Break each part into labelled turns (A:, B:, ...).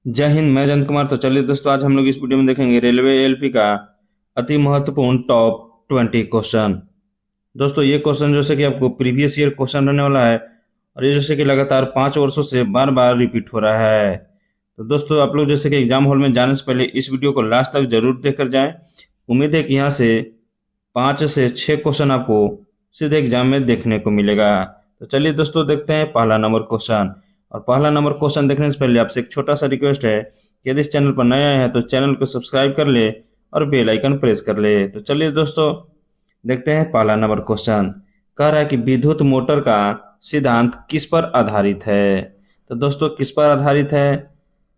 A: जय हिंद। मैं जयंत कुमार। तो चलिए दोस्तों, आज हम लोग इस वीडियो में देखेंगे रेलवे एलपी का अति महत्वपूर्ण टॉप 20 क्वेश्चन। दोस्तों, ये क्वेश्चन जैसे कि आपको प्रीवियस ईयर क्वेश्चन रहने वाला है और ये जैसे कि लगातार 5 वर्षों से बार बार रिपीट हो रहा है। तो दोस्तों, आप लोग जैसे कि एग्जाम हॉल में जाने से पहले इस वीडियो को लास्ट तक जरूर देख कर जाएं। उम्मीद है कि यहाँ से 5 से 6 क्वेश्चन आपको सीधे एग्जाम में देखने को मिलेगा। तो चलिए दोस्तों, देखते हैं पहला नंबर क्वेश्चन। और पहला नंबर क्वेश्चन देखने से पहले आपसे एक छोटा सा रिक्वेस्ट है कि यदि इस चैनल पर नया है तो चैनल को सब्सक्राइब कर ले और बेल आइकन प्रेस कर ले। तो चलिए दोस्तों, देखते हैं पहला नंबर क्वेश्चन। कह रहा है कि विद्युत मोटर का सिद्धांत किस पर आधारित है। तो दोस्तों, किस पर आधारित है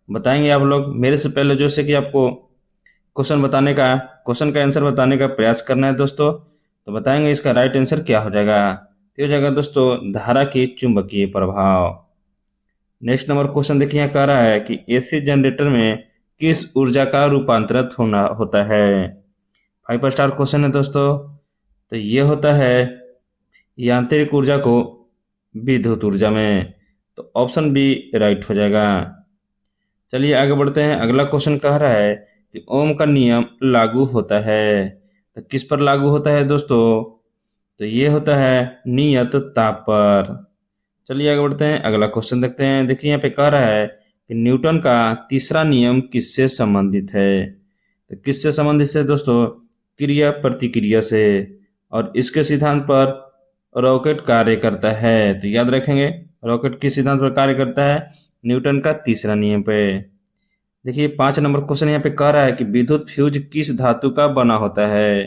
A: बताएंगे आप लोग। मेरे से पहले जैसे कि आपको क्वेश्चन का आंसर बताने का प्रयास करना है दोस्तों। तो बताएंगे इसका राइट आंसर क्या हो जाएगा। तो हो जाएगा दोस्तों धारा की चुंबकीय प्रभाव। नेक्स्ट नंबर क्वेश्चन देखिए, यहाँ कह रहा है कि एसी जनरेटर में किस ऊर्जा का रूपांतरित होना होता है। 5 स्टार क्वेश्चन है दोस्तों। तो ये होता है यांत्रिक ऊर्जा को विद्युत ऊर्जा में। तो ऑप्शन बी राइट हो जाएगा। चलिए आगे बढ़ते हैं। अगला क्वेश्चन कह रहा है कि ओम का नियम लागू होता है। तो किस पर लागू होता है दोस्तों। तो ये होता है नियत ताप पर। चलिए आगे बढ़ते हैं। अगला क्वेश्चन देखते हैं। देखिए यहाँ पे कह रहा है कि न्यूटन का तीसरा नियम किससे संबंधित है। तो किससे संबंधित है दोस्तों, क्रिया प्रतिक्रिया से। और इसके सिद्धांत पर रॉकेट कार्य करता है। तो याद रखेंगे, रॉकेट किस सिद्धांत पर कार्य करता है, न्यूटन का तीसरा नियम पे। देखिए 5 नंबर क्वेश्चन यहाँ पे कह रहा है कि विद्युत फ्यूज किस धातु का बना होता है।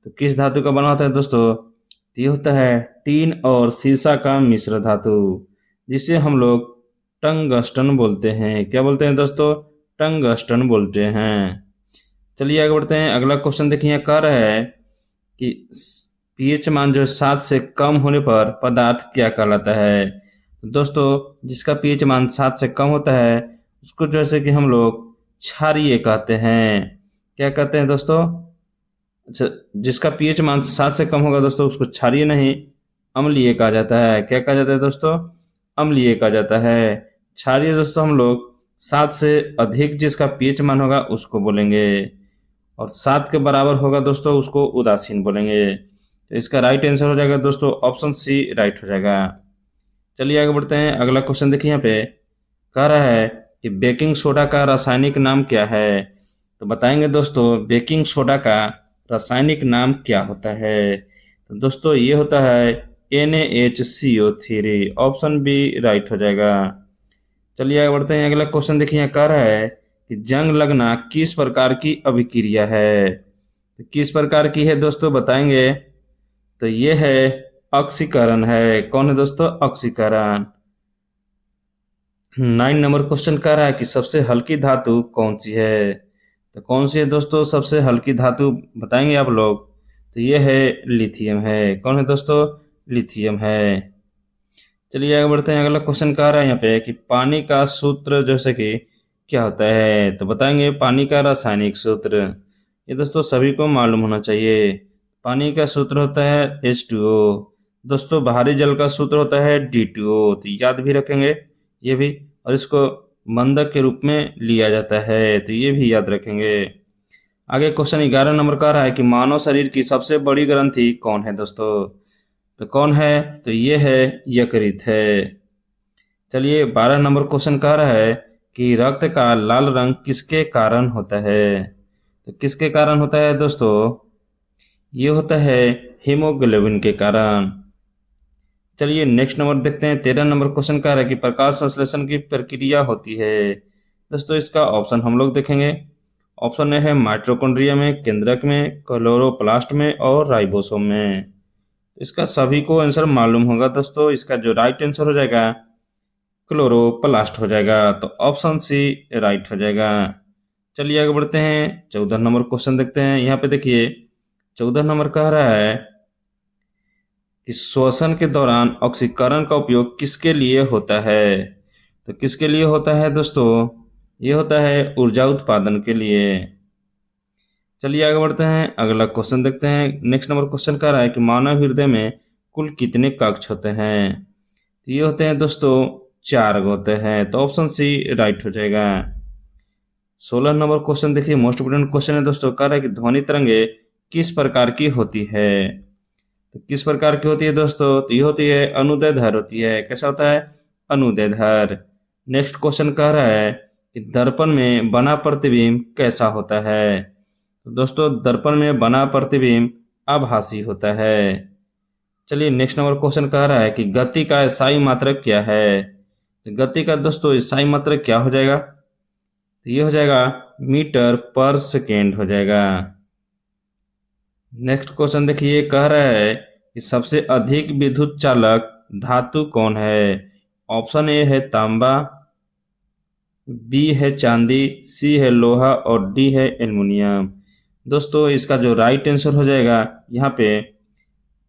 A: तो किस धातु का बना होता है दोस्तों। तो ये होता है टीन और सीसा का मिश्र धातु, जिसे हम लोग टंगस्टन बोलते हैं। क्या बोलते हैं दोस्तों, टंगस्टन बोलते हैं। चलिए आगे बढ़ते हैं। अगला क्वेश्चन देखिए, यहाँ कह रहा है कि पीएच मान जो 7 से कम होने पर पदार्थ क्या कहलाता है। तो दोस्तों, जिसका पीएच मान 7 से कम होता है उसको जैसे कि हम लोग क्षारीय कहते हैं। क्या कहते हैं दोस्तों, अच्छा, जिसका पीएच मान 7 से कम होगा दोस्तों उसको क्षारीय नहीं अम्लीय कहा जाता है। क्या कहा जाता है दोस्तों, अम्लीय कहा जाता है। क्षारीय दोस्तों हम लोग 7 से अधिक जिसका पीएच मान होगा उसको बोलेंगे, और 7 के बराबर होगा दोस्तों उसको उदासीन बोलेंगे। तो इसका राइट आंसर हो जाएगा दोस्तों ऑप्शन सी राइट हो जाएगा। चलिए आगे बढ़ते हैं। अगला क्वेश्चन देखिए, यहाँ पे कह रहा है कि बेकिंग सोडा का रासायनिक नाम क्या है। तो बताएंगे दोस्तों बेकिंग सोडा का रासायनिक नाम क्या होता है। तो दोस्तों ये होता है NaHCO3। ऑप्शन बी राइट हो जाएगा। चलिए आगे बढ़ते हैं। अगला क्वेश्चन देखिए, यहाँ कह रहा है कि जंग लगना किस प्रकार की अभिक्रिया है। तो किस प्रकार की है दोस्तों बताएंगे। तो ये है ऑक्सीकरण है। कौन है दोस्तों, ऑक्सीकरण। 9 नंबर क्वेश्चन कह रहा है कि सबसे हल्की धातु कौन सी है। तो कौन सी है दोस्तों सबसे हल्की धातु बताएंगे आप लोग। तो ये है लिथियम है। कौन है दोस्तों, लिथियम है। चलिए आगे बढ़ते हैं। अगला क्वेश्चन कह रहा है यहाँ पे कि पानी का सूत्र जैसे कि क्या होता है। तो बताएंगे पानी का रासायनिक सूत्र। ये दोस्तों सभी को मालूम होना चाहिए। पानी का सूत्र होता है H2O। दोस्तों बाहरी जल का सूत्र होता है D2O। तो याद भी रखेंगे ये भी, और इसको मंदक के रूप में लिया जाता है। तो ये भी याद रखेंगे। आगे क्वेश्चन 11 नंबर का रहा है कि मानव शरीर की सबसे बड़ी ग्रंथि कौन है दोस्तों। तो कौन है, तो ये है यकृत है। चलिए 12 नंबर क्वेश्चन कह रहा है कि रक्त का लाल रंग किसके कारण होता है। तो किसके कारण होता है दोस्तों, ये होता है हीमोग्लोबिन के कारण। चलिए नेक्स्ट नंबर देखते हैं। 13 नंबर क्वेश्चन कह रहा है कि प्रकाश संश्लेषण की प्रक्रिया होती है। दोस्तों इसका ऑप्शन हम लोग देखेंगे। ऑप्शन ए है माइटोकॉन्ड्रिया में, केंद्रक में, क्लोरोप्लास्ट में और राइबोसोम में। इसका सभी को आंसर मालूम होगा दोस्तों। इसका जो राइट आंसर हो जाएगा क्लोरोप्लास्ट हो जाएगा। तो ऑप्शन सी राइट हो जाएगा। चलिए आगे बढ़ते हैं। 14 नंबर क्वेश्चन देखते हैं। यहाँ पे देखिए 14 नंबर कह रहा है कि श्वसन के दौरान ऑक्सीकरण का उपयोग किसके लिए होता है। तो किसके लिए होता है दोस्तों, ये होता है ऊर्जा उत्पादन के लिए। चलिए आगे बढ़ते हैं। अगला क्वेश्चन देखते हैं। नेक्स्ट नंबर क्वेश्चन कह रहा है कि मानव हृदय में कुल कितने कक्ष होते हैं। तो ये होते हैं दोस्तों 4 होते हैं। तो ऑप्शन सी राइट हो जाएगा। 16 नंबर क्वेश्चन देखिए, मोस्ट इम्पोर्टेंट क्वेश्चन है दोस्तों। कह रहा है कि ध्वनि तरंगे किस प्रकार की होती है। तो किस प्रकार की होती है दोस्तों? तो ये होती है अनुदैर्ध्य होती है। कैसा होता है? अनुदैर्ध्य। नेक्स्ट क्वेश्चन कह रहा है कि दर्पण में बना प्रतिबिंब कैसा होता है। तो दोस्तों दर्पण में बना प्रतिबिंब आभासी होता है। चलिए नेक्स्ट नंबर क्वेश्चन कह रहा है कि गति का स्थायी मात्रक क्या है। तो गति का दोस्तों स्थायी मात्रक क्या हो जाएगा? तो ये हो जाएगा मीटर पर सेकेंड हो जाएगा। नेक्स्ट क्वेश्चन देखिए, कह रहा है कि सबसे अधिक विद्युत चालक धातु कौन है। ऑप्शन ए है तांबा, बी है चांदी, सी है लोहा और डी है एल्युमिनियम। दोस्तों इसका जो राइट आंसर हो जाएगा यहाँ पे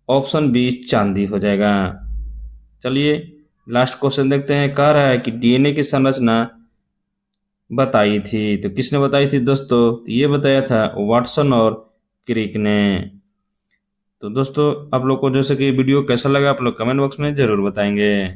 A: ऑप्शन बी चांदी हो जाएगा। चलिए लास्ट क्वेश्चन देखते हैं। कह रहा है कि डीएनए की संरचना बताई थी। तो किसने बताई थी दोस्तों? तो ये बताया था वाटसन और क्रिक ने। तो दोस्तों आप लोग को जैसे कि वीडियो कैसा लगा आप लोग कमेंट बॉक्स में ज़रूर बताएंगे।